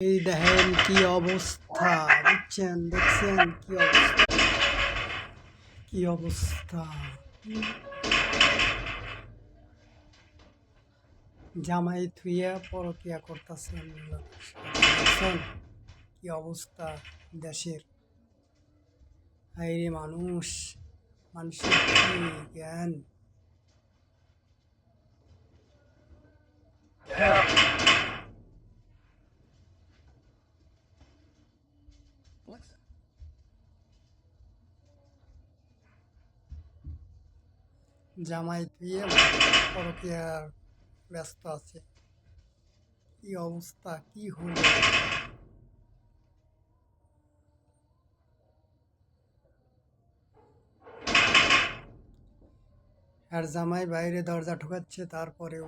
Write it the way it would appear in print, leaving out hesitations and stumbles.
এই দেখেন কি অবস্থা, বুঝছেন? দেখছেন কি অবস্থা, কি অবস্থা। জামাই থুইয়া পরকিয়া করতেছেন, দেখছেন কি অবস্থা দেশের। হায়রে মানুষ, মানুষের কি জ্ঞান। জামাই থুইয়া পরকিয়া ব্যস্ত আছে। কি অবস্থা, কি হলো। আর জামাই বাইরে দরজা ঠোকাচ্ছে, তারপরেও